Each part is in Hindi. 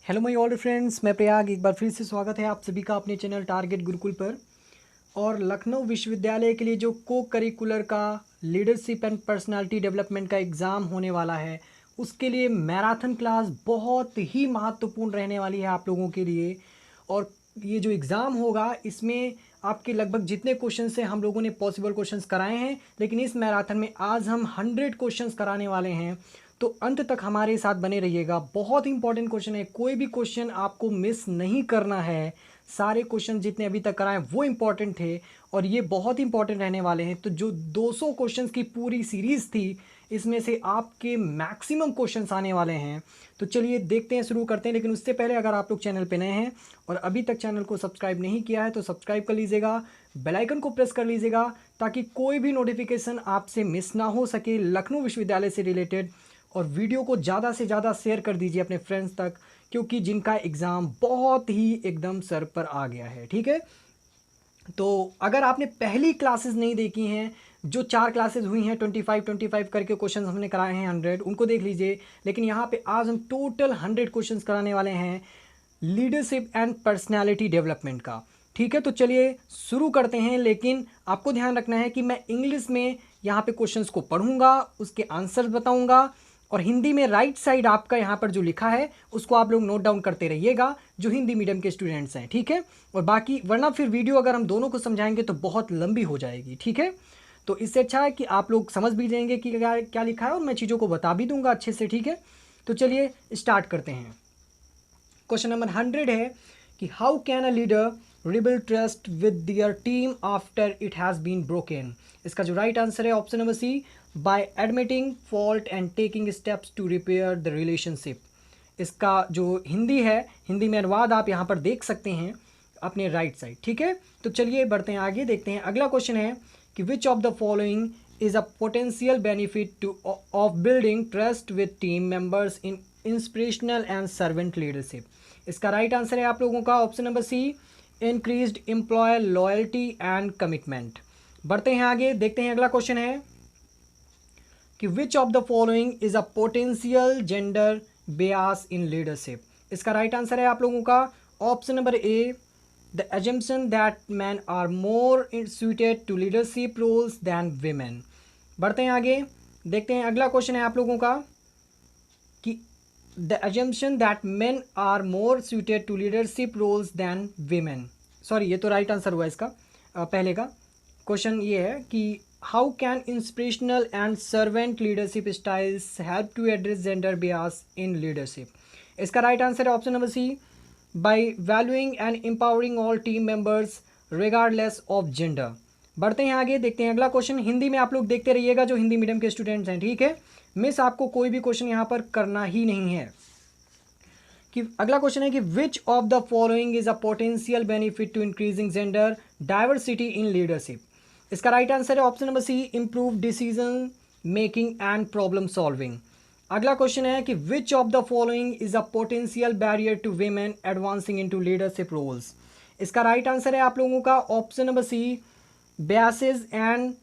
हेलो माय ऑल फ्रेंड्स, मैं प्रयाग एक बार फिर से स्वागत है आप सभी का अपने चैनल टारगेट गुरुकुल पर। और लखनऊ विश्वविद्यालय के लिए जो को करिकुलर का लीडरशिप एंड पर्सनालिटी डेवलपमेंट का एग्ज़ाम होने वाला है, उसके लिए मैराथन क्लास बहुत ही महत्वपूर्ण रहने वाली है आप लोगों के लिए। और ये जो एग्ज़ाम होगा इसमें आपके लगभग जितने क्वेश्चंस हैं हम लोगों ने पॉसिबल क्वेश्चंस कराए हैं, लेकिन इस मैराथन में आज हम 100 क्वेश्चंस कराने वाले हैं। तो अंत तक हमारे साथ बने रहिएगा। बहुत इंपॉर्टेंट क्वेश्चन है, कोई भी क्वेश्चन आपको मिस नहीं करना है। सारे क्वेश्चन जितने अभी तक कराए वो इंपॉर्टेंट थे और ये बहुत इंपॉर्टेंट रहने वाले हैं। तो जो 200 क्वेश्चंस की पूरी सीरीज़ थी, इसमें से आपके मैक्सिमम क्वेश्चंस आने वाले हैं। तो चलिए देखते हैं, शुरू करते हैं। लेकिन उससे पहले अगर आप लोग चैनल पे नए हैं और अभी तक चैनल को सब्सक्राइब नहीं किया है तो सब्सक्राइब कर लीजिएगा, बेल आइकन को प्रेस कर लीजिएगा ताकि कोई भी नोटिफिकेशन आपसे मिस ना हो सके लखनऊ विश्वविद्यालय से रिलेटेड। और वीडियो को ज़्यादा से ज़्यादा शेयर कर दीजिए अपने फ्रेंड्स तक, क्योंकि जिनका एग्ज़ाम बहुत ही एकदम सर पर आ गया है। ठीक है, तो अगर आपने पहली क्लासेस नहीं देखी हैं, जो 4 क्लासेस हुई हैं 25 करके क्वेश्चन हमने कराए हैं 100, उनको देख लीजिए। लेकिन यहाँ पे आज हम टोटल 100 क्वेश्चंस कराने वाले हैं लीडरशिप एंड पर्सनालिटी डेवलपमेंट का। ठीक है, तो चलिए शुरू करते हैं। लेकिन आपको ध्यान रखना है कि मैं इंग्लिश में यहाँ पे क्वेश्चंस को पढ़ूंगा, उसके आंसर्स बताऊंगा, और हिंदी में राइट साइड आपका यहाँ पर जो लिखा है उसको आप लोग नोट डाउन करते रहिएगा, जो हिंदी मीडियम के स्टूडेंट्स हैं। ठीक है, और बाकी वरना फिर वीडियो अगर हम दोनों को समझाएंगे तो बहुत लंबी हो जाएगी। ठीक है, तो इससे अच्छा है कि आप लोग समझ भी जाएंगे कि क्या क्या लिखा है और मैं चीज़ों को बता भी दूंगा अच्छे से। ठीक है, तो चलिए स्टार्ट करते हैं। क्वेश्चन नंबर 100 है कि how can a leader rebuild trust with their team after it has been broken. इसका जो राइट आंसर है option number C, by admitting fault and taking steps to repair the relationship. इसका जो हिंदी है, हिंदी में अनुवाद आप यहाँ पर देख सकते हैं अपने राइट साइड। ठीक है, तो चलिए बढ़ते हैं आगे, देखते हैं। अगला क्वेश्चन है कि which of the following is a potential benefit to of building trust with team members in inspirational and servant leadership. इसका राइट आंसर है आप लोगों का option number C, increased employee loyalty and commitment. बढ़ते हैं आगे, देखते हैं। अगला क्वेश्चन है कि which of the following is a potential gender bias in leadership. इसका राइट आंसर है आप लोगों का option number A, the assumption that man are more suited to leadership roles than women. बढ़ते हैं आगे, देखते हैं। अगला क्वेश्चन है आप लोगों का कि the assumption that men are more suited to leadership roles than women. Sorry, ये तो राइट आंसर हुआ इसका पहले का। क्वेश्चन ये है कि how can inspirational and servant leadership styles help to address gender bias in leadership. इसका राइट आंसर है option number C, by valuing and empowering all team members regardless of gender. बढ़ते हैं आगे, देखते हैं। अगला क्वेश्चन हिंदी में आप लोग देखते रहिएगा जो हिंदी मीडियम के स्टूडेंट्स हैं। ठीक है, मिस आपको कोई भी क्वेश्चन यहाँ पर करना ही नहीं है। कि अगला क्वेश्चन है कि which of the following is a potential benefit to increasing gender diversity in leadership. इसका राइट आंसर है option number C, improve decision making and problem solving. अगला क्वेश्चन है कि which of the following is a potential barrier to women advancing into leadership roles. इसका राइट आंसर है आप लोगों का option number C, biases and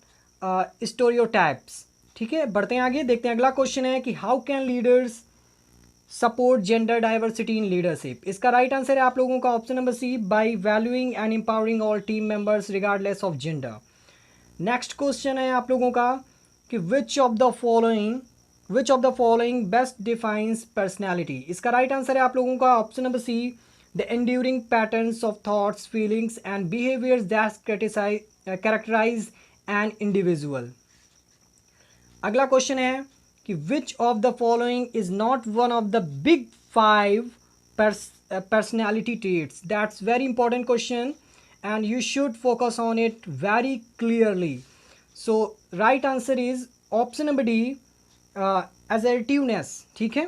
stereotypes. ठीक है, बढ़ते हैं आगे, देखते हैं। अगला क्वेश्चन है कि how can leaders support gender diversity in leadership. इसका राइट आंसर है आप लोगों का option number C, by valuing and empowering all team members regardless of gender. Next question है आप लोगों का कि which of the following best defines personality. इसका राइट आंसर है आप लोगों का option number C, the enduring patterns of thoughts feelings and behaviours that characterise an individual. अगला क्वेश्चन है कि which of the following is not one of the big 5 personality traits। That's very important question and you should focus on it very clearly. So right answer is option number D, assertiveness। ठीक है,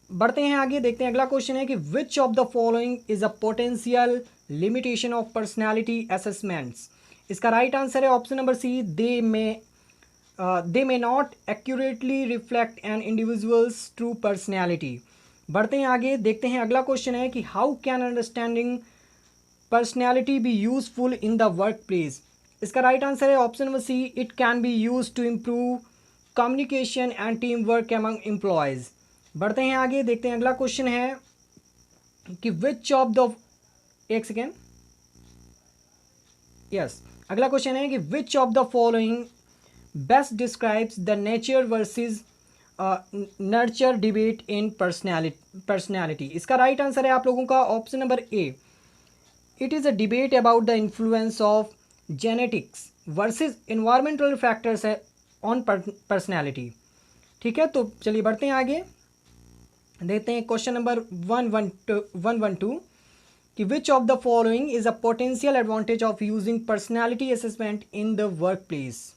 बढ़ते हैं आगे, देखते हैं। अगला क्वेश्चन है कि which of the following is a potential limitation of personality assessments। इसका राइट आंसर है option number C, they may not accurately reflect an individual's true personality। बढ़ते हैं आगे, देखते हैं। अगला क्वेश्चन है कि how can understanding personality be useful in the work place. इसका राइट आंसर है option number C, it can be use to improve communication and team work among employees. बढ़ते हैं आगे, देखते हैं। अगला क्वेश्चन है कि विच ऑफ द, एक सेकेंड, यस, अगला क्वेश्चन है कि which of the following best describes the nature versus nurture debate in personality. इसका राइट आंसर है आप लोगों का option number A, it is a debate about the influence of genetics versus environmental factors on personality. ठीक है, तो चलिए बढ़ते हैं आगे, देखते हैं क्वेश्चन नंबर 112 कि which of the following is a potential advantage of using personality assessment in the work place.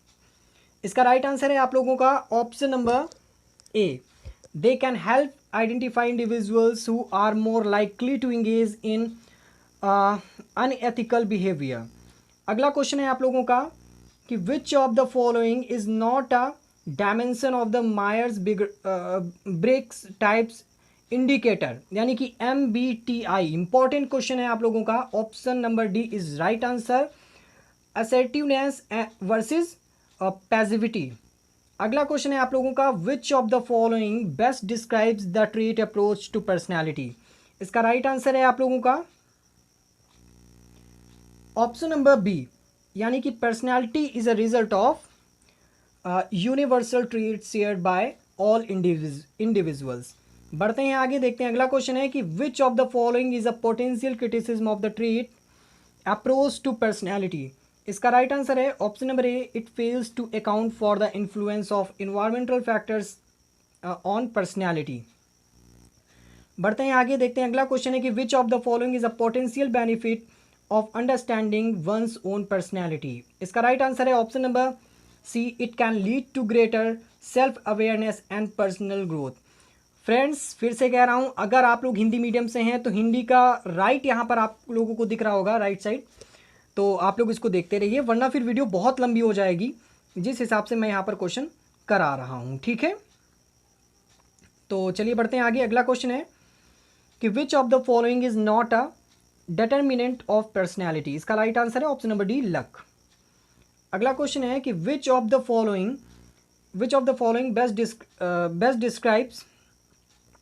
इसका राइट आंसर है आप लोगों का option number A, they can help identify individuals who are more likely to engage in unethical behaviour. अगला क्वेश्चन है आप लोगों का कि which of the following is not a dimension of the Myers Briggs types indicator, यानी कि MBTI। इंपॉर्टेंट क्वेश्चन है आप लोगों का, option number D is right answer, assertiveness versus passivity. अगला क्वेश्चन है आप लोगों का which of the following best describes the trait approach to personality. इसका राइट आंसर है आप लोगों का ऑप्शन नंबर बी, यानी कि personality is a result of universal trait shared by all individuals. बढ़ते हैं आगे, देखते हैं अगला क्वेश्चन है कि which of the following is a potential criticism of the trait approach to personality. इसका राइट आंसर है option number A, it fails to account for the influence of environmental factors on personality. बढ़ते हैं आगे, देखते हैं अगला क्वेश्चन है कि which of the following is a potential benefit of understanding one's own personality. इसका राइट आंसर है option number C, it can lead to greater self awareness and personal growth. Friends, फिर से कह रहा हूँ, अगर आप लोग हिंदी मीडियम से हैं तो हिंदी का राइट यहाँ पर आप लोगों को दिख रहा होगा, राइट साइड, तो आप लोग इसको देखते रहिए, वरना फिर वीडियो बहुत लंबी हो जाएगी जिस हिसाब से मैं यहाँ पर क्वेश्चन करा रहा हूँ। ठीक है, तो चलिए बढ़ते हैं आगे, अगला क्वेश्चन है कि which of the following is not a determinant of personality. इसका राइट आंसर है ऑप्शन नंबर डी, लक। अगला क्वेश्चन है कि which of the following best describes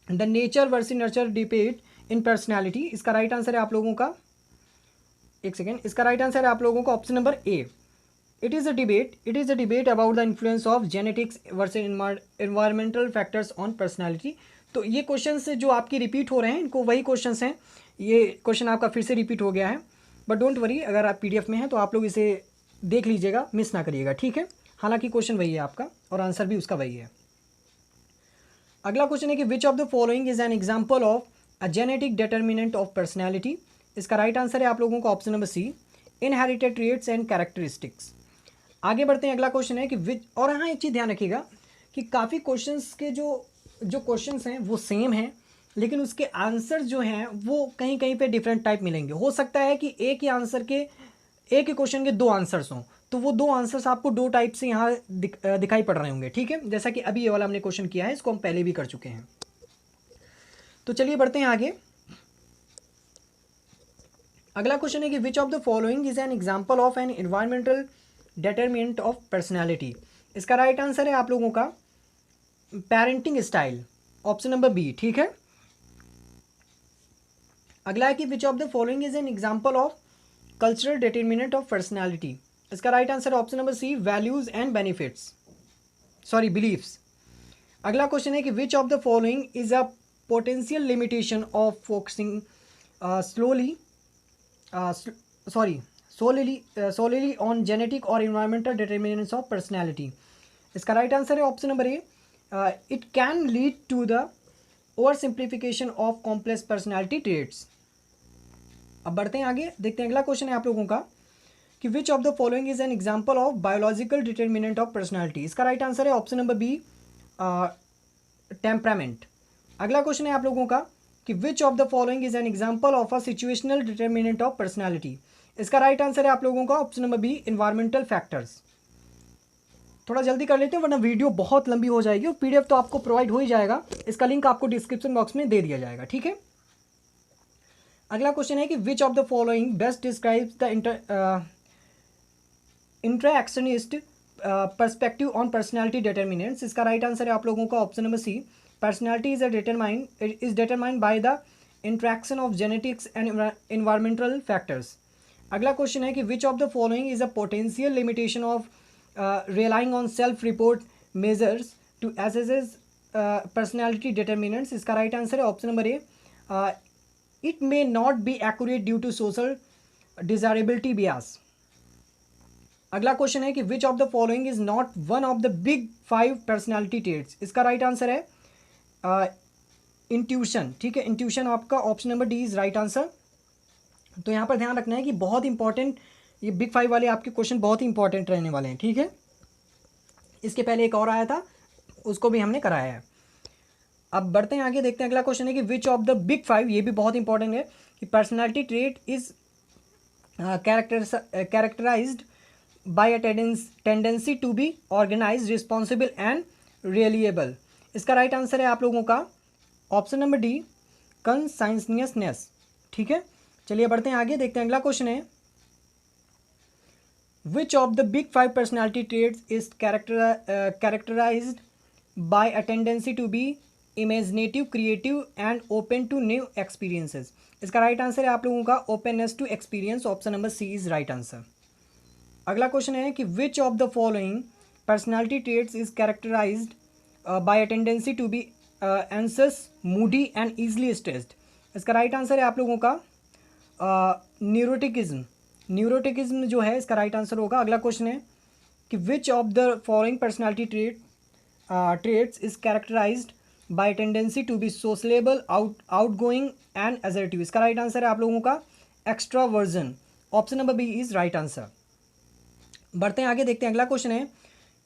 the nature versus nurture debate in personality. इसका राइट आंसर है आप लोगों का, एक सेकेंड, इसका राइट आंसर है आप लोगों का option number A, it is a debate about the influence of genetics versus environmental factors on personality. तो ये क्वेश्चन जो आपके रिपीट हो रहे हैं, इनको वही क्वेश्चन हैं, ये क्वेश्चन आपका फिर से रिपीट हो गया है, बट डोंट वरी, अगर आप PDF में हैं तो आप लोग इसे देख लीजिएगा, मिस ना करिएगा। ठीक है, हालांकि क्वेश्चन वही है आपका और आंसर भी उसका वही है। अगला क्वेश्चन है कि which of the following is an example of a genetic determinant of personality. इसका राइट आंसर है आप लोगों का option number C, inherited traits and characteristics. आगे बढ़ते हैं, अगला क्वेश्चन है कि विच, और यहाँ एक चीज़ ध्यान रखिएगा कि काफ़ी क्वेश्चंस के जो क्वेश्चंस हैं वो सेम हैं, लेकिन उसके आंसर जो हैं वो कहीं कहीं पे डिफरेंट टाइप मिलेंगे। हो सकता है कि एक ही क्वेश्चन के दो आंसर्स हों, तो वो दो आंसर्स आपको दो टाइप से यहाँ दिखाई पड़ रहे होंगे। ठीक है, जैसा कि अभी ये वाला हमने क्वेश्चन किया है, इसको हम पहले भी कर चुके हैं। तो चलिए बढ़ते हैं आगे, अगला क्वेश्चन है कि which of the following is an example of an environmental determinant of personality. इसका राइट आंसर है आप लोगों का parenting style, option number B. ठीक है, अगला है कि which of the following is an example of cultural determinant of personality. इसका राइट आंसर है option number C, values and beliefs. अगला क्वेश्चन है कि which of the following is a potential limitation of focusing solely on genetic or environmental determinants of personality। इसका राइट आंसर है option number A, it can lead to the oversimplification of complex personality traits. अब बढ़ते हैं आगे, देखते हैं अगला क्वेश्चन है आप लोगों का कि which of the following is an example of biological determinant of personality. इसका राइट आंसर है ऑप्शन नंबर बी, टेम्परामेंट। अगला क्वेश्चन है आप लोगों का कि which of the following is an example of a situational determinant of personality. इसका राइट आंसर है आप लोगों का option number B, environmental factors. थोड़ा जल्दी कर लेते हैं वरना वीडियो बहुत लंबी हो जाएगी, और PDF तो आपको प्रोवाइड हो ही जाएगा, इसका लिंक आपको डिस्क्रिप्शन बॉक्स में दे दिया जाएगा। ठीक है, अगला क्वेश्चन है कि which of the following best describes the interactionist perspective on personality determinants. इसका राइट आंसर है आप लोगों का option number C, personality is determined by the interaction of genetics and environmental factors. अगला क्वेश्चन है कि which of the following is a potential limitation of relying on self report measures to assess personality determinants. इसका राइट आंसर है option number A, it may not be accurate due to social desirability bias. अगला क्वेश्चन है कि which of the following is not one of the big 5 personality traits. इसका राइट आंसर है इंट्यूशन। ठीक है, इंट्यूशन आपका option number D is right answer. तो यहाँ पर ध्यान रखना है कि बहुत इंपॉर्टेंट ये बिग 5 वाले आपके क्वेश्चन बहुत ही इंपॉर्टेंट रहने वाले हैं। ठीक है, इसके पहले एक और आया था, उसको भी हमने कराया है। अब बढ़ते हैं आगे, देखते हैं अगला क्वेश्चन है कि विच ऑफ द बिग 5, ये भी बहुत इंपॉर्टेंट है कि personality trait is characterised by a tendency to be organised, responsible and reliable. इसका राइट आंसर है आप लोगों का ऑप्शन नंबर डी, कंसाइंसनेस। ठीक है, चलिए बढ़ते हैं आगे, देखते हैं अगला क्वेश्चन है which of the big 5 personality traits is characterised by a tendency to be imaginative, creative and open to new experiences. इसका राइट आंसर है आप लोगों का openness to experience, option number C is right answer. अगला क्वेश्चन है कि which of the following personality traits is characterised by a tendency to be anxious, moody and easily stressed. इसका राइट आंसर है आप लोगों का न्यूरोटिकिज्म। न्यूरोटिकिज्म जो है इसका राइट आंसर होगा। अगला क्वेश्चन है कि which of the following personality traits is characterised by tendency to be sociable, outgoing and assertive. इसका राइट आंसर है आप लोगों का extraversion, option number B is right answer. बढ़ते हैं आगे, देखते हैं अगला क्वेश्चन है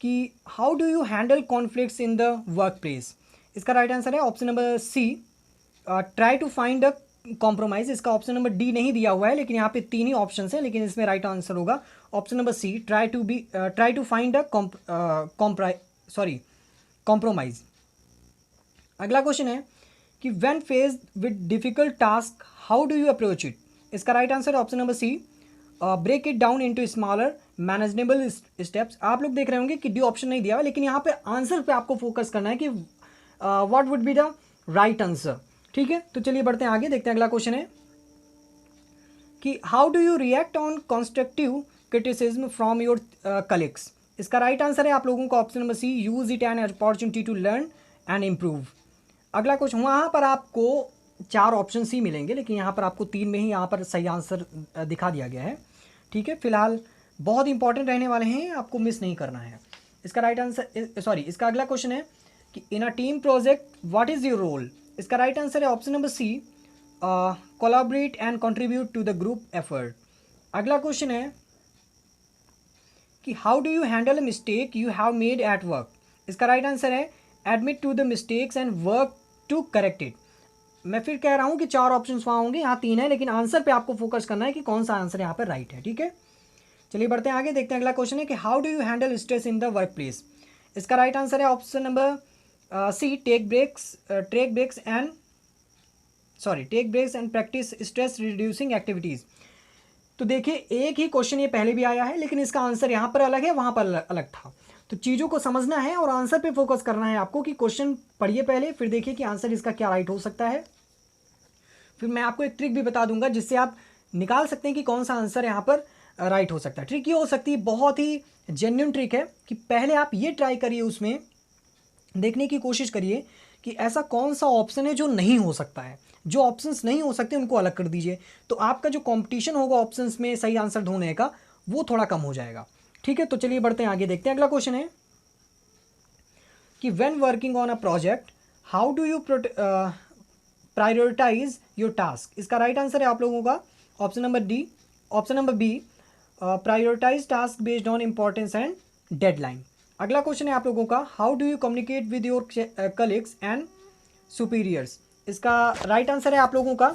कि how do you handle conflicts in the work place. इसका राइट आंसर है option number C, try to find a compromise. इसका ऑप्शन नंबर डी नहीं दिया हुआ है, लेकिन यहाँ पे 3 ही ऑप्शन है, लेकिन इसमें राइट आंसर होगा option number C, try to find a compromise. अगला क्वेश्चन है कि when faced with difficult task how do you approach it. इसका राइट आंसर है option number C, break it down into smaller manageable steps. आप लोग देख रहे होंगे कि डी ऑप्शन नहीं दिया हुआ, लेकिन यहाँ पे आंसर पे आपको फोकस करना है कि what would be the right answer. ठीक है, तो चलिए बढ़ते हैं आगे, देखते हैं अगला क्वेश्चन है कि how do you react on constructive criticism from your colleagues. इसका राइट आंसर है आप लोगों का option number C, use it an opportunity to learn and improve. अगला क्वेश्चन, वहाँ पर आपको 4 ऑप्शन ही मिलेंगे, लेकिन यहाँ पर आपको 3 में ही यहाँ पर सही आंसर दिखा दिया गया है। ठीक है, फिलहाल बहुत इंपॉर्टेंट रहने वाले हैं, आपको मिस नहीं करना है। इसका राइट आंसर इसका अगला क्वेश्चन है कि in a team project what is your role. इसका राइट आंसर है option number C, collaborate and contribute to the group effort. अगला क्वेश्चन है कि how do you handle a mistake you have made at work. इसका राइट आंसर है admit to the mistakes and work to correct it. मैं फिर कह रहा हूँ कि 4 ऑप्शन वहाँ होंगे, यहाँ 3 है, लेकिन आंसर पे आपको फोकस करना है कि कौन सा आंसर यहाँ पर राइट है। ठीक है, चलिए बढ़ते हैं आगे, देखते हैं अगला क्वेश्चन है कि how do you handle stress in the work place. इसका राइट आंसर है option number C, take breaks and practise stress reducing activities. तो देखिए, एक ही क्वेश्चन ये पहले भी आया है, लेकिन इसका आंसर यहाँ पर अलग है, वहाँ पर अलग था। तो चीज़ों को समझना है और आंसर पे फोकस करना है आपको कि क्वेश्चन पढ़िए पहले, फिर देखिए कि आंसर इसका क्या राइट हो सकता है। फिर मैं आपको एक ट्रिक भी बता दूंगा जिससे आप निकाल सकते हैं कि कौन सा आंसर यहाँ पर राइट हो सकता है। ट्रिक ये हो सकती है, बहुत ही जेन्युइन ट्रिक है, कि पहले आप ये ट्राई करिए, उसमें देखने की कोशिश करिए कि ऐसा कौन सा ऑप्शन है जो नहीं हो सकता है। जो ऑप्शंस नहीं हो सकते उनको अलग कर दीजिए, तो आपका जो कंपटीशन होगा ऑप्शंस में सही आंसर ढूंढने का, वो थोड़ा कम हो जाएगा। ठीक है, तो चलिए बढ़ते हैं आगे, देखते हैं अगला क्वेश्चन है कि when working on a project how do you prioritise your task. इसका राइट आंसर है आप लोगों का option number B, prioritise task based on importance and deadline. अगला क्वेश्चन है आप लोगों का how do you communicate with your colleagues and superiors. इसका राइट आंसर है आप लोगों का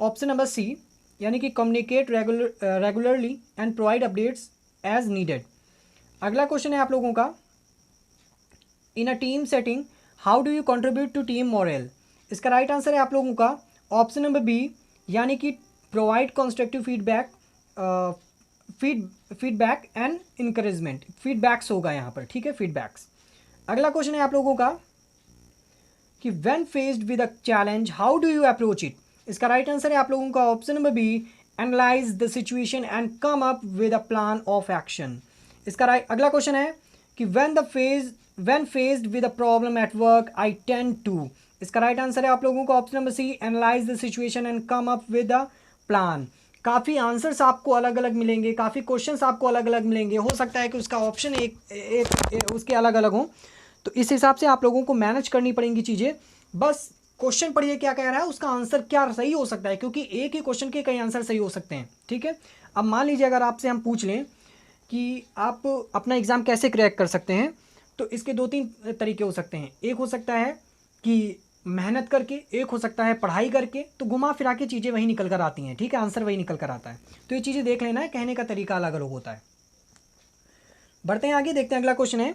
ऑप्शन नंबर सी, यानी कि communicate regularly and provide updates as needed. अगला क्वेश्चन है आप लोगों का in a team setting how do you contribute to team morale. इसका राइट आंसर है आप लोगों का ऑप्शन नंबर बी, यानी कि provide constructive feedback and encouragement. Feedbacks होगा यहाँ पर, ठीक है, फीडबैक्स। अगला क्वेश्चन है आप लोगों का कि when faced with a challenge how do you approach it. इसका राइट आंसर है आप लोगों का option number B, analyse the situation and come up with a plan of action. इसका राइट अगला क्वेश्चन है कि when faced with a problem at work I tend to. इसका राइट आंसर है आप लोगों का option number C, analyse the situation and come up with a plan. काफ़ी आंसर्स आपको अलग अलग मिलेंगे, काफ़ी क्वेश्चंस आपको अलग अलग मिलेंगे, हो सकता है कि उसका ऑप्शन एक उसके अलग अलग हों, तो इस हिसाब से आप लोगों को मैनेज करनी पड़ेंगी चीज़ें। बस क्वेश्चन पढ़िए क्या कह रहा है, उसका आंसर क्या सही हो सकता है, क्योंकि एक ही क्वेश्चन के कई आंसर सही हो सकते हैं। ठीक है, अब मान लीजिए अगर आपसे हम पूछ लें कि आप अपना एग्ज़ाम कैसे क्रैक कर सकते हैं, तो इसके दो तीन तरीके हो सकते हैं। एक हो सकता है कि मेहनत करके, एक हो सकता है पढ़ाई करके, तो घुमा फिरा के चीज़ें वही निकल कर आती हैं। ठीक है, आंसर वही निकल कर आता है। तो ये चीज़ें देख लेना है, कहने का तरीका अलग अलग होता है। बढ़ते हैं आगे, देखते हैं अगला क्वेश्चन है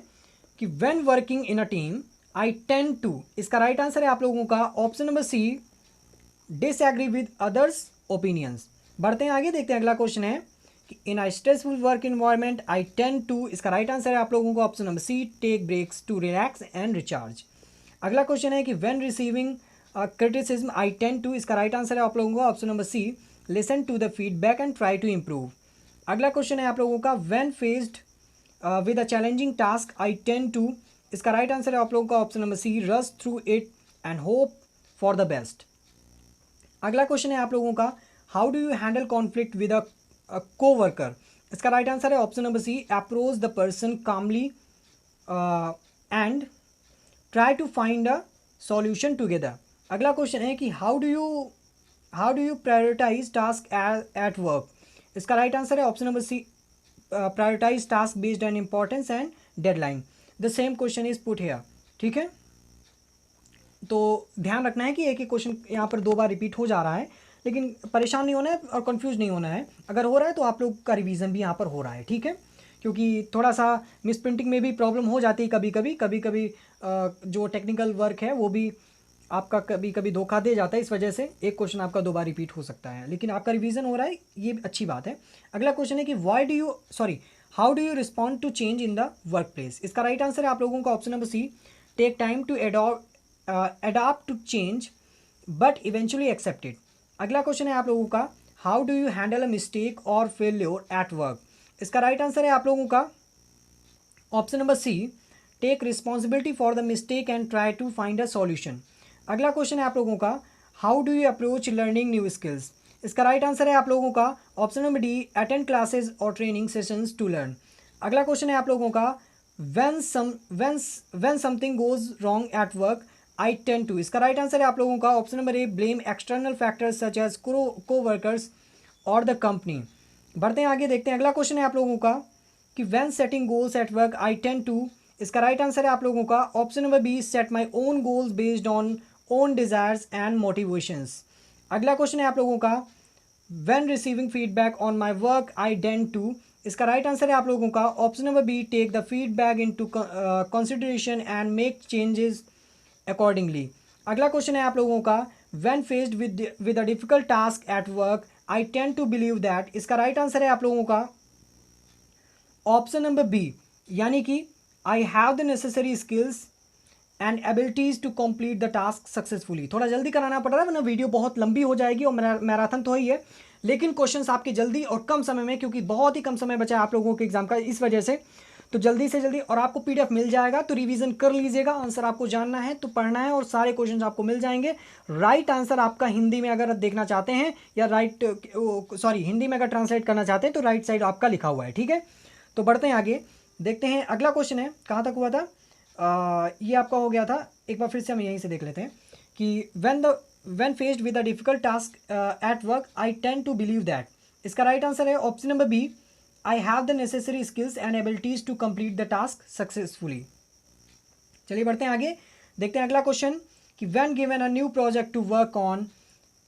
कि when working in a team I tend to. इसका राइट आंसर है आप लोगों का option number C, disagree with others opinions. बढ़ते हैं आगे, देखते हैं अगला क्वेश्चन है कि in a stressful work environment I tend to. इसका राइट आंसर है आप लोगों को option number C, take breaks to relax and recharge. अगला क्वेश्चन है कि when receiving criticism I tend to. इसका राइट आंसर है आप लोगों को option number C, listen to the feedback and try to improve. अगला क्वेश्चन है आप लोगों का when faced with a challenging task I tend to. इसका राइट आंसर है आप लोगों का option number C, rush through it and hope for the best. अगला क्वेश्चन है आप लोगों का how do you handle conflict with a coworker. इसका राइट आंसर है option number C, approach the person calmly and try to find a solution together. अगला क्वेश्चन है कि how do you prioritise task at work. इसका राइट आंसर है option number C, prioritise task based on importance and deadline. The same question is put here. ठीक है, तो ध्यान रखना है कि एक ही क्वेश्चन यहाँ पर दो बार रिपीट हो जा रहा है, लेकिन परेशान नहीं होना है और कंफ्यूज नहीं होना है। अगर हो रहा है तो आप लोग का रिवीजन भी यहाँ पर हो रहा है। ठीक है, क्योंकि थोड़ा सा मिस प्रिंटिंग में भी प्रॉब्लम हो जाती है कभी कभी जो टेक्निकल वर्क है वो भी आपका कभी कभी धोखा दे जाता है, इस वजह से एक क्वेश्चन आपका दो बार रिपीट हो सकता है, लेकिन आपका रिवीजन हो रहा है, ये अच्छी बात है। अगला क्वेश्चन है कि how do you respond to change in the work place. इसका राइट आंसर है आप लोगों का option number C, take time to adopt to change but eventually accepted. अगला क्वेश्चन है आप लोगों का how do you handle a mistake और फेल्योर एट वर्क। इसका राइट आंसर है आप लोगों का option number C, take responsibility for the mistake and try to find a solution. अगला क्वेश्चन है आप लोगों का how do you approach learning new skills. इसका राइट आंसर है आप लोगों का option number D, attend classes और ट्रेनिंग सेशंस टू लर्न। अगला क्वेश्चन है आप लोगों का when something goes wrong at work I tend to. इसका राइट आंसर है आप लोगों का option number A, blame external factors such as coworkers और द कंपनी। बढ़ते हैं आगे, देखते हैं अगला क्वेश्चन है आप लोगों का कि when setting goals at work I tend to. इसका राइट आंसर है आप लोगों का option number B, set my own goals based on own desires and motivations. अगला क्वेश्चन है आप लोगों का when receiving feedback on my work I tend to. इसका राइट आंसर है आप लोगों का option number B, take the feedback into consideration and make changes accordingly. अगला क्वेश्चन है आप लोगों का when faced with a difficult task at work I tend to believe that. इसका राइट आंसर है आप लोगों का ऑप्शन नंबर बी, यानी कि I have the necessary skills and abilities to complete the task successfully. थोड़ा जल्दी कराना पड़ रहा है वरना वीडियो बहुत लंबी हो जाएगी और मैराथन तो ही है, लेकिन क्वेश्चंस आपके जल्दी और कम समय में, क्योंकि बहुत ही कम समय बचा है आप लोगों के एग्जाम का, इस वजह से तो जल्दी से जल्दी, और आपको पीडीएफ मिल जाएगा तो रिवीजन कर लीजिएगा। आंसर आपको जानना है तो पढ़ना है और सारे क्वेश्चंस आपको मिल जाएंगे। राइट आंसर आपका हिंदी में अगर देखना चाहते हैं या हिंदी में अगर ट्रांसलेट करना चाहते हैं तो राइट साइड आपका लिखा हुआ है। ठीक है, तो बढ़ते हैं आगे, देखते हैं अगला क्वेश्चन है, कहाँ तक हुआ था, ये आपका हो गया था, एक बार फिर से हम यहीं से देख लेते हैं कि when faced with a difficult task at work I tend to believe that. इसका राइट आंसर है option number B, I have the necessary skills and abilities to complete the task successfully. चलिए बढ़ते हैं आगे, देखते हैं अगला क्वेश्चन कि when given a new project to work on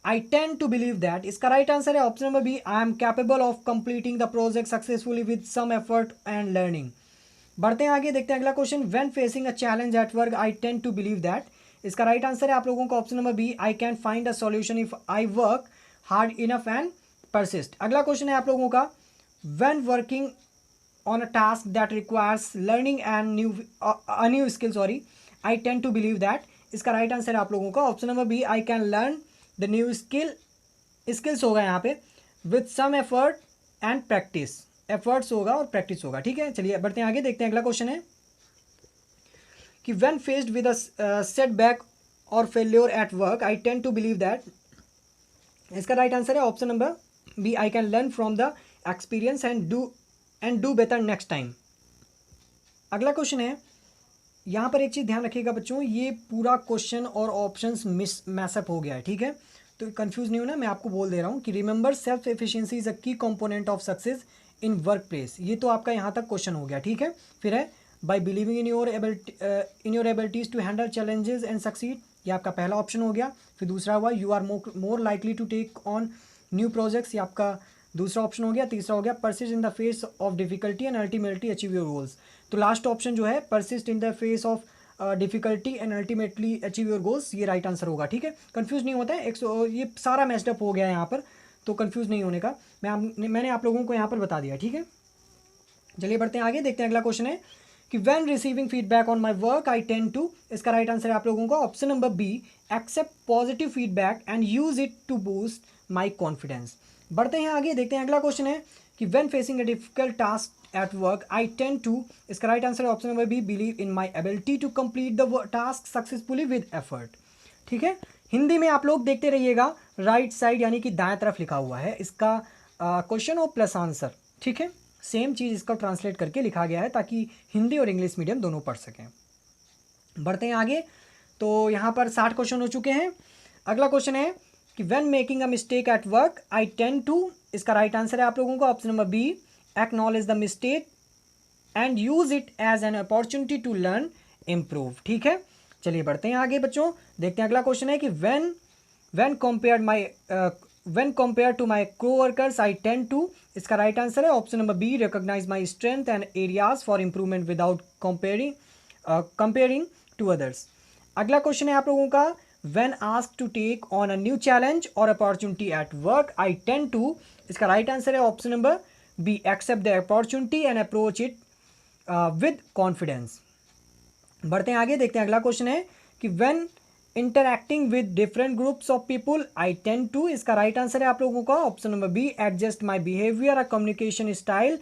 I tend to believe that. इसका राइट आंसर है option number B, I am capable of completing the project successfully with some effort and learning. बढ़ते हैं आगे, देखते हैं अगला question when facing a challenge at work I tend to believe that. इसका राइट आंसर है आप लोगों का option number B, I can find a solution if I work hard enough and persist. अगला क्वेश्चन है आप लोगों का when working on a task that requires learning and new skill, I tend to believe that. इसका राइट आंसर है आप लोगों का option number B, I can learn the new skills होगा यहाँ पे, with some effort and practice, efforts होगा और प्रैक्टिस होगा। ठीक है, चलिए बढ़ते हैं आगे, देखते हैं अगला क्वेश्चन है कि when faced with a setback और failure at work I tend to believe that, इसका राइट आंसर है option number B, I can learn from the experience and do better next time. अगला क्वेश्चन है, यहाँ पर एक चीज़ ध्यान रखिएगा बच्चों, ये पूरा क्वेश्चन और ऑप्शंस मैसअप हो गया है। ठीक है, तो कंफ्यूज नहीं होना, मैं आपको बोल दे रहा हूँ कि remember self efficiency is a key component of success in work place, ये तो आपका यहाँ तक क्वेश्चन हो गया। ठीक है, फिर है by believing in your abilities to handle challenges and succeed, ये आपका पहला ऑप्शन हो गया। फिर दूसरा हुआ you are more likely to take on new projects, ये आपका दूसरा ऑप्शन हो गया। तीसरा हो गया persist in the face of difficulty and ultimately achieve your goals, तो लास्ट ऑप्शन जो है persist in the face of difficulty and ultimately achieve your goals, ये राइट आंसर होगा। ठीक है, कंफ्यूज नहीं होता है, ये सारा मैस्डअप हो गया है यहाँ पर, तो कंफ्यूज नहीं होने का मैंने आप लोगों को यहाँ पर बता दिया। ठीक है, चलिए बढ़ते हैं आगे, देखते हैं अगला क्वेश्चन है कि when receiving feedback on my work I tend to, इसका राइट आंसर है आप लोगों का option number B, accept positive feedback and use it to boost my confidence. बढ़ते हैं आगे, देखते हैं अगला क्वेश्चन है कि when facing a difficult task at work I tend to, इसका राइट आंसर है option number B, believe in my ability to complete the task successfully with effort. ठीक है, हिंदी में आप लोग देखते रहिएगा, राइट साइड यानी कि दाएं तरफ लिखा हुआ है इसका क्वेश्चन और प्लस आंसर। ठीक है, सेम चीज़ इसका ट्रांसलेट करके लिखा गया है ताकि हिंदी और इंग्लिश मीडियम दोनों पढ़ सकें। बढ़ते हैं आगे, तो यहाँ पर 60 क्वेश्चन हो चुके हैं। अगला क्वेश्चन है कि when making a mistake at work I tend to, इसका राइट आंसर है आप लोगों का option number B, acknowledge the mistake and use it as an opportunity to learn improve. ठीक है, चलिए बढ़ते हैं आगे बच्चों, देखते हैं अगला क्वेश्चन है कि when compared to my co-workers I tend to, इसका राइट आंसर है option number B, recognize my strength and areas for improvement without comparing to others। अगला क्वेश्चन है आप लोगों का when asked to take on a new challenge or opportunity at work I tend to, इसका राइट आंसर है option number B, accept the opportunity and approach it with confidence। बढ़ते हैं आगे, देखते हैं अगला क्वेश्चन है कि when interacting with different groups of people I tend to, इसका राइट आंसर है आप लोगों का option number B, adjust my behaviour और communication style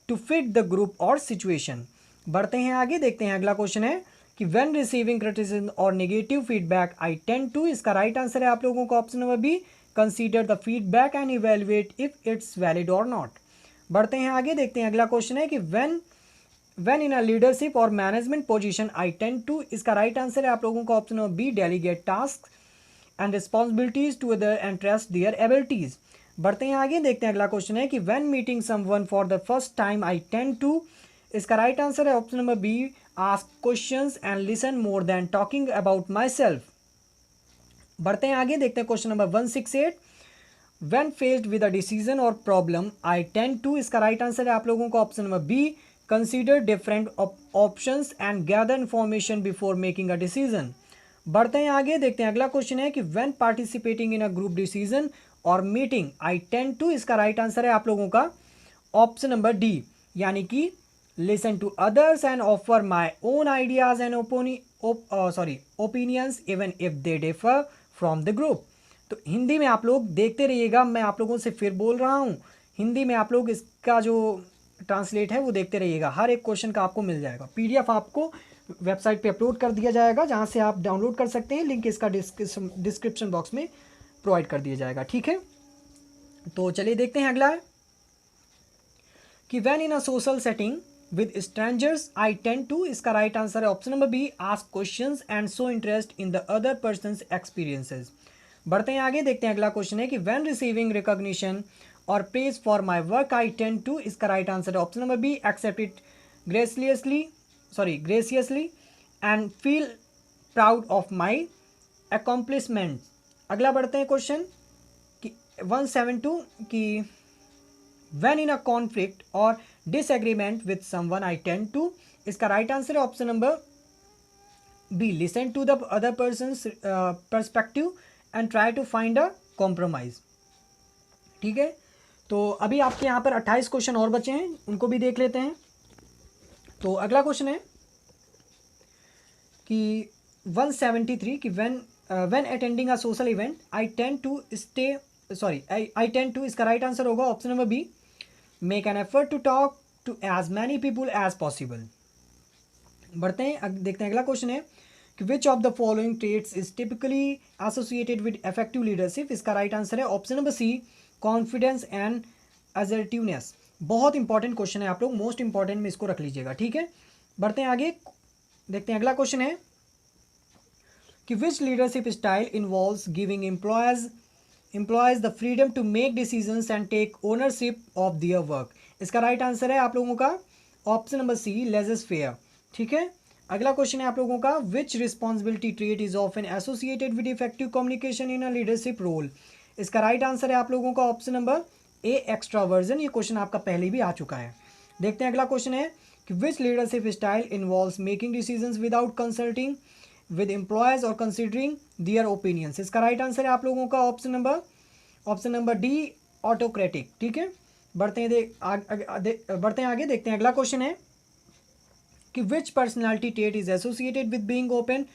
to fit the group और सिचुएशन। बढ़ते हैं आगे, देखते हैं अगला क्वेश्चन है कि व्हेन रिसीविंग क्रिटिसिज्म और negative feedback I tend to, इसका राइट आंसर है आप लोगों का option number B, consider the feedback and evaluate if it's valid और नॉट। बढ़ते हैं आगे, देखते हैं अगला क्वेश्चन है कि when in a leadership or management position I tend to, इसका राइट आंसर है आप लोगों का option number B, delegate tasks and responsibilities to other and trust their abilities। बढ़ते हैं आगे, देखते हैं अगला क्वेश्चन है कि when meeting someone for the first time I tend to, इसका राइट आंसर है option number B, ask questions and listen more than talking about myself। बढ़ते हैं आगे, देखते हैं question number 168, when faced with a decision or problem I tend to, इसका राइट आंसर है आप लोगों का option number B, consider different options and gather information before making a decision. बढ़ते हैं आगे, देखते हैं अगला क्वेश्चन है कि when participating in a group decision और मीटिंग आई टेंड टू, इसका राइट आंसर है आप लोगों का ऑप्शन नंबर डी, यानी कि listen to others and offer my own ideas and opinions even if they differ from the group. तो हिंदी में आप लोग देखते रहिएगा, मैं आप लोगों से फिर बोल रहा हूँ, हिंदी में आप लोग इसका जो ट्रांसलेट है वो देखते रहिएगा, हर एक क्वेश्चन का आपको मिल जाएगा। पीडीएफ आपको वेबसाइट पे अपलोड कर दिया जाएगा जहाँ से आप डाउनलोड कर सकते हैं, लिंक इसका डिस्क्रिप्शन बॉक्स में प्रोवाइड कर दिया जाएगा। ठीक है, तो चलिए देखते हैं अगला कि when in a social setting with strangers I tend to, इसका राइट आंसर है option number B, ask questions and show interest in the other person's experiences. बढ़ते हैं आगे, देखते हैं अगला क्वेश्चन है कि व्हेन रिसीविंग रिकॉग्निशन और praise for my work I tend to, इसका राइट आंसर है option number B, accept it graciously and feel proud of my accomplishment. अगला बढ़ते हैं क्वेश्चन कि 172 कि व्हेन इन अ कॉन्फ्लिक्ट और disagreement with someone I tend to, इसका राइट आंसर है option number B, listen to the other person's perspective and try to find a compromise. ठीक है, तो अभी आपके यहाँ पर 28 क्वेश्चन और बचे हैं, उनको भी देख लेते हैं। तो अगला क्वेश्चन है कि 173 कि when attending a social event I tend to stay, sorry I tend to, इसका राइट आंसर होगा option number B, make an effort to talk to as many people as possible. बढ़ते हैं, देखते हैं अगला क्वेश्चन है कि which of the following traits is typically associated with effective leadership. इसका राइट आंसर है option number C, confidence and assertiveness. बहुत इंपॉर्टेंट क्वेश्चन है, आप लोग मोस्ट इंपॉर्टेंट में इसको रख लीजिएगा, ठीक है। बढ़ते हैं आगे, देखते हैं अगला क्वेश्चन है कि which leadership style involves giving employees the freedom to make decisions and take ownership of their work. इसका राइट आंसर है आप लोगों का option number C, laissez faire, ठीक है। अगला क्वेश्चन है आप लोगों का, which responsibility trait is often associated with effective communication in a leadership role. इसका राइट आंसर है आप लोगों का ऑप्शन नंबर ए, एक्स्ट्रावर्जन। ये क्वेश्चन आपका पहले भी आ चुका है। देखते हैं अगला क्वेश्चन है कि which leadership style involves making decisions without consulting with employees और कंसिडरिंग दियर ओपिनियंस। इसका राइट आंसर है आप लोगों का ऑप्शन नंबर डी, ऑटोक्रेटिक, ठीक है। बढ़ते हैं आगे, देखते हैं अगला क्वेश्चन है कि which personality trait is associated with being open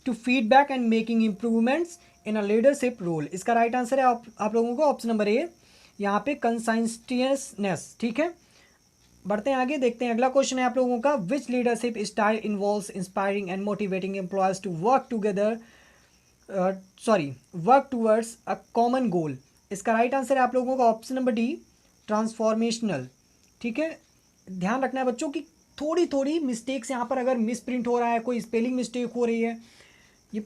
to feedback and making improvements in a leadership role. इसका राइट आंसर है आप लोगों को ऑप्शन नंबर ए, यहाँ पे कंसाइंटियसनेस, ठीक है। बढ़ते हैं आगे, देखते हैं अगला क्वेश्चन है आप लोगों का, which leadership style involves inspiring and motivating employees to work together, work towards a common goal. इसका राइट आंसर है आप लोगों का ऑप्शन नंबर डी, ट्रांसफॉर्मेशनल, ठीक है। ध्यान रखना है बच्चों की थोड़ी थोड़ी मिस्टेक्स यहाँ पर अगर मिस प्रिंट हो रहा है, कोई स्पेलिंग मिस्टेक हो रही है, ये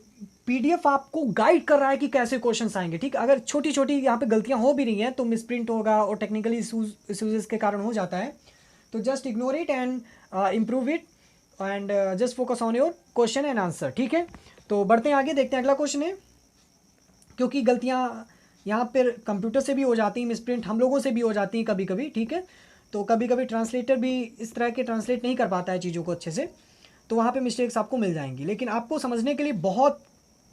पीडीएफ आपको गाइड कर रहा है कि कैसे क्वेश्चंस आएंगे, ठीक। अगर छोटी छोटी यहाँ पे गलतियाँ हो भी रही हैं तो मिस प्रिंट होगा और टेक्निकली इशूज के कारण हो जाता है, तो just ignore it and improve it and just focus on your question and answer, ठीक है। तो बढ़ते हैं आगे, देखते हैं अगला क्वेश्चन है, क्योंकि गलतियाँ यहाँ पर कंप्यूटर से भी हो जाती हैं, मिस प्रिंट हम लोगों से भी हो जाती हैं कभी कभी, ठीक है। तो कभी कभी ट्रांसलेटर भी इस तरह के ट्रांसलेट नहीं कर पाता है चीज़ों को अच्छे से, तो वहाँ पे मिस्टेक्स आपको मिल जाएंगी, लेकिन आपको समझने के लिए बहुत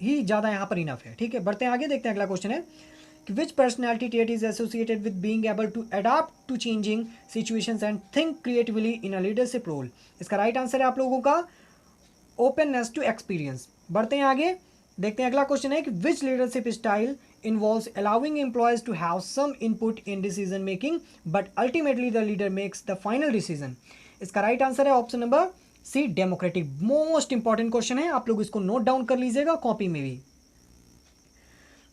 ही ज़्यादा यहाँ पर इनफ है, ठीक है। बढ़ते हैं आगे, देखते हैं अगला क्वेश्चन है कि which personality trait is associated with being able to adapt to changing situations and think creatively in a leadership role. इसका राइट आंसर है आप लोगों का ओपननेस टू एक्सपीरियंस। बढ़ते हैं आगे, देखते हैं अगला क्वेश्चन है कि which leadership style involves allowing employees to have some input in decision making but ultimately the leader makes the final decision। इसका राइट आंसर है option number C, democratic. Most important question है, आप लोग इसको नोट डाउन कर लीजिएगा कॉपी में भी।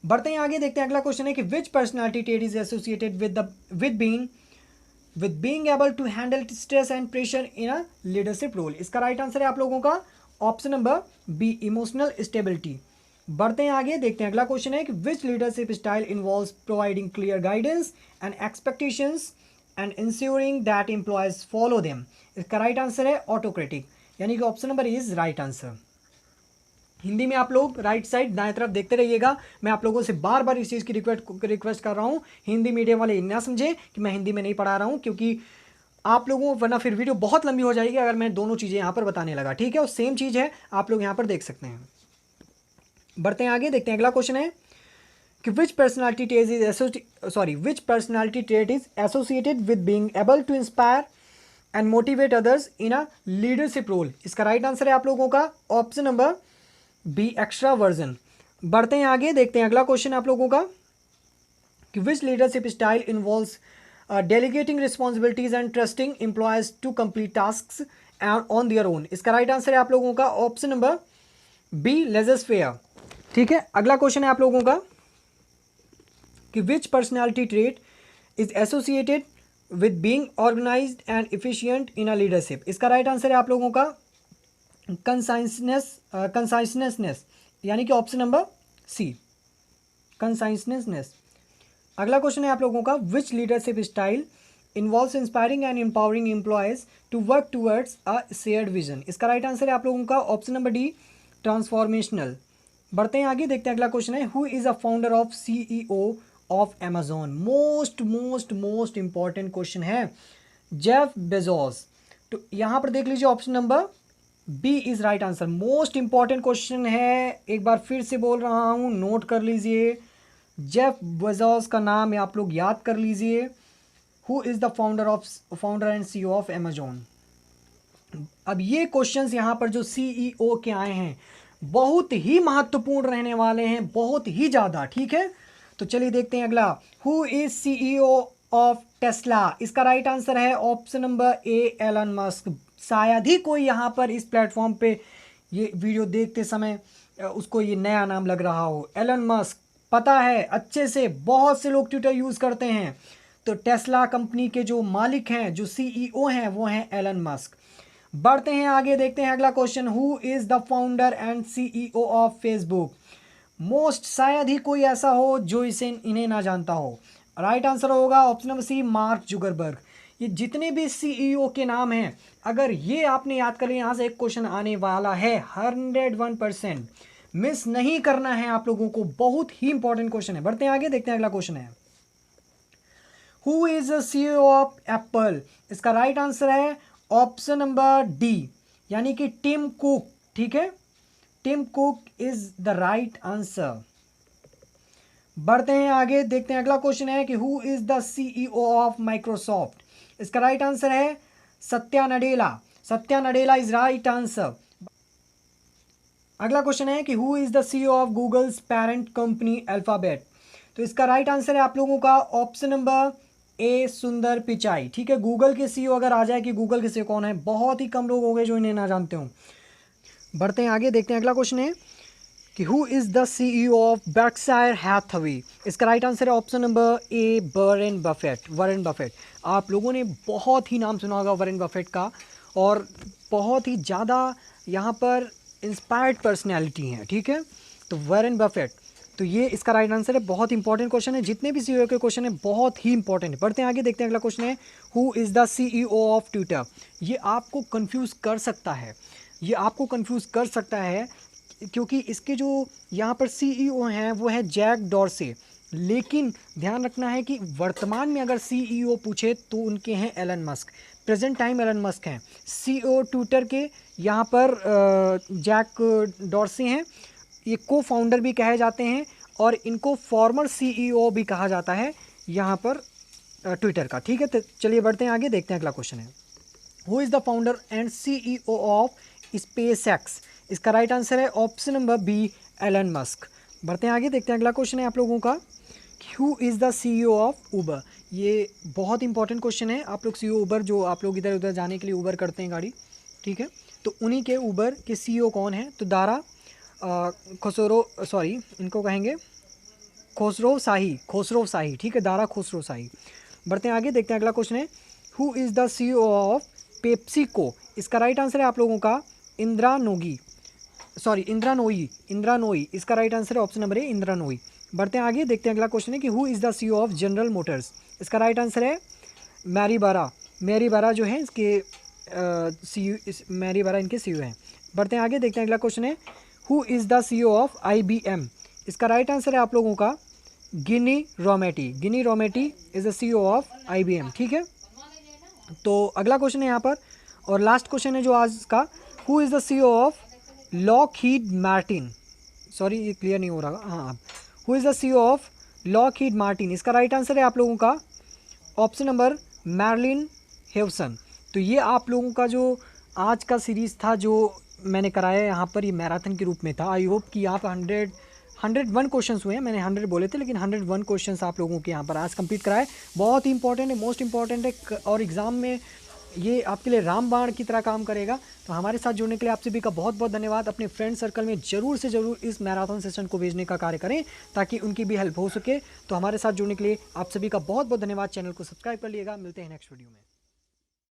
बढ़ते हैं आगे, देखते हैं अगला क्वेश्चन है कि which personality trait is associated with being able to handle stress and pressure in a leadership role. इसका राइट आंसर है आप लोगों का option number B, emotional stability. बढ़ते हैं आगे, देखते हैं अगला क्वेश्चन है कि which leadership style involves providing clear guidance and expectations and ensuring that employees follow them. इसका राइट आंसर है ऑटोक्रेटिक, यानी कि option number is right answer. Hindi में आप लोग राइट साइड दाएं तरफ देखते रहिएगा, मैं आप लोगों से बार बार इस चीज़ की रिक्वेस्ट कर रहा हूँ, हिंदी मीडियम वाले ना समझे कि मैं हिंदी में नहीं पढ़ा रहा हूँ, क्योंकि आप लोगों वरना फिर वीडियो बहुत लंबी हो जाएगी अगर मैं दोनों चीज़ें यहाँ पर बताने लगा, ठीक है। और सेम चीज़ है, आप लोग यहाँ पर देख सकते हैं। बढ़ते हैं आगे, देखते हैं अगला क्वेश्चन है कि which personality trait is associated with being able to inspire and motivate others in a leadership role. इसका राइट आंसर है आप लोगों का ऑप्शन नंबर बी, एक्स्ट्रावर्जन। बढ़ते हैं आगे, देखते हैं अगला क्वेश्चन आप लोगों का कि which leadership style involves delegating responsibilities and trusting employees to complete tasks on their own. इसका राइट आंसर है आप लोगों का option number B, laissez faire, ठीक है। अगला क्वेश्चन है आप लोगों का कि which personality trait is associated with being organised and efficient in a leadership. इसका राइट आंसर है आप लोगों का कंसाइसनेस, यानी कि ऑप्शन नंबर सी, कंसाइसनेस। अगला क्वेश्चन है आप लोगों का which leadership style involves inspiring and empowering employees to work towards a shared vision. इसका राइट आंसर है आप लोगों का ऑप्शन नंबर डी, ट्रांसफॉर्मेशनल। बढ़ते हैं आगे, देखते हैं अगला क्वेश्चन है who is a founder of CEO of Amazon. Most important question है, जेफ बेजोस। तो यहाँ पर देख लीजिए option number B is right answer. Most important question है, एक बार फिर से बोल रहा हूँ, नोट कर लीजिए। जेफ बेजोस का नाम आप लोग याद कर लीजिए। Who is the founder and CEO of Amazon. अब ये क्वेश्चंस यहाँ पर जो CEO के आए हैं बहुत ही महत्वपूर्ण रहने वाले हैं, बहुत ही ज़्यादा। ठीक है, तो चलिए देखते हैं अगला। Who is CEO of Tesla? इसका राइट आंसर है option number A, Elon Musk. शायद ही कोई यहाँ पर इस प्लेटफॉर्म पे ये वीडियो देखते समय उसको ये नया नाम लग रहा हो। एलन मस्क पता है अच्छे से, बहुत से लोग ट्विटर यूज़ करते हैं। तो टेस्ला कंपनी के जो मालिक हैं, जो CEO हैं, वो हैं एलन मस्क। बढ़ते हैं आगे, देखते हैं अगला question. Who is the founder and CEO of Facebook? Most, शायद ही कोई ऐसा हो जो इन्हें ना जानता हो। राइट आंसर होगा option number C, Mark Zuckerberg. ये जितने भी CEO के नाम हैं, अगर ये आपने याद कर लिया, यहाँ से एक क्वेश्चन आने वाला है 101%, मिस नहीं करना है आप लोगों को, बहुत ही इंपॉर्टेंट क्वेश्चन है। बढ़ते हैं आगे, देखते हैं अगला क्वेश्चन है। Who is CEO of Apple? इसका राइट आंसर है ऑप्शन नंबर डी, यानी कि टिम कुक। ठीक है, Tim Cook is the right answer. बढ़ते हैं आगे, देखते हैं अगला क्वेश्चन है कि who is the CEO of Microsoft? इसका राइट आंसर है Satya Nadella. Satya Nadella is right answer. अगला क्वेश्चन है कि who is the CEO of Google's parent company Alphabet? तो इसका राइट आंसर है आप लोगों का ऑप्शन नंबर ए, सुंदर पिचाई। ठीक है, गूगल के CEO अगर आ जाए कि गूगल के CEO कौन है, बहुत ही कम लोग होंगे जो इन्हें ना जानते हो। बढ़ते हैं आगे, देखते हैं अगला क्वेश्चन है कि who is the CEO of berkshire hathaway? इसका राइट आंसर है ऑप्शन नंबर ए, वॉरेन बफेट। वॉरेन बफेट, आप लोगों ने बहुत ही नाम सुना होगा वॉरेन बफेट का, और बहुत ही ज़्यादा यहाँ पर इंस्पायर्ड पर्सनैलिटी हैं। ठीक है, तो वॉरेन बफेट, तो ये इसका राइट आंसर है। बहुत इंपॉर्टेंट क्वेश्चन है, जितने भी CEO के क्वेश्चन है बहुत ही इंपॉर्टेंट है। बढ़ते हैं आगे, देखते हैं अगला क्वेश्चन है who is the CEO of Twitter? ये आपको कंफ्यूज कर सकता है, ये आपको कंफ्यूज कर सकता है, क्योंकि इसके जो यहाँ पर CEO हैं वो है जैक डॉर्से, लेकिन ध्यान रखना है कि वर्तमान में अगर CEO पूछे तो उनके हैं Elon Musk. Present time Elon Musk हैं CEO ट्विटर के, यहाँ पर जैक डॉर्से हैं, ये को फाउंडर भी कहे जाते हैं, और इनको फॉर्मर CEO भी कहा जाता है यहाँ पर ट्विटर का। ठीक है, तो चलिए बढ़ते हैं आगे, देखते हैं अगला क्वेश्चन है। Who is the founder and CEO of SpaceX? इसका राइट आंसर है option number B, Elon Musk. बढ़ते हैं आगे, देखते हैं अगला क्वेश्चन है आप लोगों का। Who is the CEO of Uber? ये बहुत इंपॉर्टेंट क्वेश्चन है। आप लोग CEO ऊबर, जो आप लोग इधर उधर जाने के लिए ऊबर करते हैं गाड़ी, ठीक है, तो उन्हीं के ऊबर के CEO कौन है? तो दारा इनको कहेंगे खोसरो शाही। ठीक है, दारा खोसरो शाही। बढ़ते हैं आगे, देखते हैं अगला क्वेश्चन है। Who is the CEO of PepsiCo? इसका राइट आंसर है आप लोगों का इंद्रा नोई। इसका राइट आंसर है ऑप्शन नंबर ए, इंद्रा नोई। बढ़ते हैं आगे, देखते हैं अगला क्वेश्चन है कि who is the CEO of general Motors? इसका राइट आंसर है मैरी बारा जो है इसके मैरी बारा इनके CEO हैं। बढ़ते हैं आगे, देखते हैं अगला क्वेश्चन है who is the CEO of IBM? इसका राइट आंसर है आप लोगों का Ginni Rometty is the CEO of IBM। ठीक है, तो अगला क्वेश्चन है यहाँ पर, और लास्ट क्वेश्चन है जो आज का, who is the CEO of Lockheed Martin? ये क्लियर नहीं हो रहा। हाँ, who is the CEO of Lockheed Martin? इसका राइट आंसर है आप लोगों का ऑप्शन नंबर मैरलिन हेवसन। तो ये आप लोगों का जो आज का सीरीज़ था, जो मैंने कराया यहाँ पर, ये मैराथन के रूप में था। आई होप कि आप 101 क्वेश्चंस हुए हैं, मैंने 100 बोले थे, लेकिन 101 क्वेश्चंस आप लोगों के यहाँ पर आज कंप्लीट कराए। बहुत ही इंपॉर्टेंट है, मोस्ट इंपॉर्टेंट है, और एग्ज़ाम में ये आपके लिए रामबाण की तरह काम करेगा। तो हमारे साथ जुड़ने के लिए आप सभी का बहुत बहुत धन्यवाद। अपने फ्रेंड सर्कल में ज़रूर से ज़रूर इस मैराथन सेशन को भेजने का कार्य करें, ताकि उनकी भी हेल्प हो सके। तो हमारे साथ जुड़ने के लिए आप सभी का बहुत बहुत धन्यवाद। चैनल को सब्सक्राइब कर लिएगा। मिलते हैं नेक्स्ट वीडियो में।